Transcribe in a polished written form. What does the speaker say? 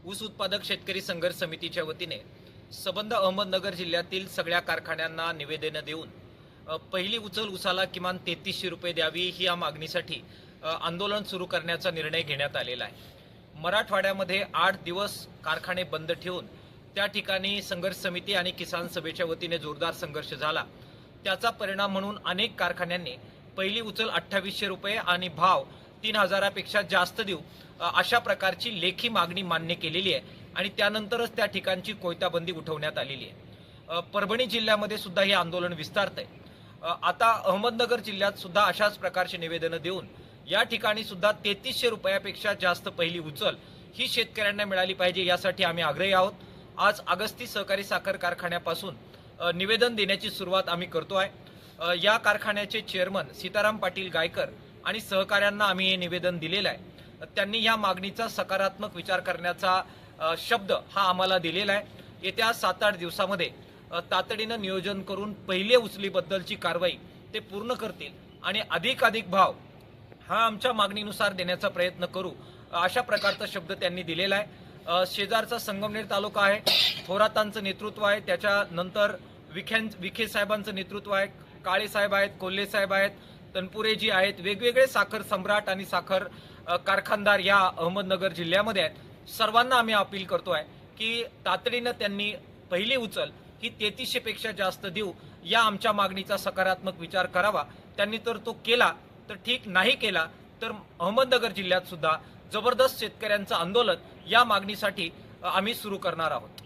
ऊस उत्पादक शेतकरी संघर्ष समितीच्या वतीने सबंध अहमदनगर जिल्ह्यातील सगळ्या कारखान्यांना निवेदन देऊन पहिली उचल ऊसाला किमान 3300 रुपये द्यावी ही या मागणीसाठी आंदोलन सुरू करण्याचा निर्णय घेण्यात आलेला आहे। मराठवाड्यामध्ये 8 दिवस कारखाने बंद ठेवून त्या ठिकाणी संघर्ष समिती आणि किसान सभेच्या वतीने जोरदार संघर्ष झाला। त्याचा परिणाम म्हणून अनेक कारखान्यांनी पहिली उचल 2800 रुपये आणि भाव 3000 पेक्षा जास्त देऊ अशा प्रकारची लेखी मागणी मान्य केलेली आहे आणि त्यानंतरच त्या ठिकाणची कोयताबंदी उठवण्यात आलेली आहे। परभणी जिल्ह्यामध्ये सुद्धा हे आंदोलन विस्तारतंय। आता अहमदनगर जिल्ह्यात सुद्धा अशाच प्रकारचे निवेदन देऊन या ठिकाणी सुद्धा 3300 रुपयापेक्षा जास्त पहिली उचल ही शेतकऱ्यांना मिळाली पाहिजे यासाठी आम्ही आग्रही आहोत। आज अगस्ती सहकारी साखर कारखान्यापासून निवेदन देण्याची सुरुवात आम्ही करतोय। या कारखान्याचे चेअरमन सीताराम पाटील गायकर आणि सहकाऱ्यांना आम्ही हे निवेदन दिलेलं आहे। त्यांनी या मागणीचा सकारात्मक विचार करण्याचा शब्द हा आम्हाला दिलेला आहे। येत्या 7-8 दिवसामध्ये तातडीनं नियोजन करून पहिले उचलीबद्दलची कारवाई ते पूर्ण करतील आणि अधिक भाव हा आमच्या मागणीनुसार देण्याचा प्रयत्न करू अशा प्रकारचा शब्द त्यांनी दिलेला आहे। शेजारचा संगमनेर तालुका आहे, थोरातांचं नेतृत्व आहे, त्याच्यानंतर विखे साहेबांचं नेतृत्व आहे, काळे साहेब आहेत, कोल्हे साहेब आहेत, तनपुरे जी आहेत, वेगवेगळे साखर सम्राट आणि साखर कारखानदार या अहमदनगर जिल्ह्यामध्ये आहेत। सर्वांना आम्ही अपील करतोय की तातडीनं त्यांनी पहिली उचल ही 3300 पेक्षा जास्त देऊ या आमच्या मागणीचा सकारात्मक विचार करावा। त्यांनी तर तो केला तर ठीक, नाही केला तर अहमदनगर जिल्ह्यात सुद्धा जबरदस्त शेतकऱ्यांचं आंदोलन या मागणीसाठी आम्ही सुरू करणार आहोत।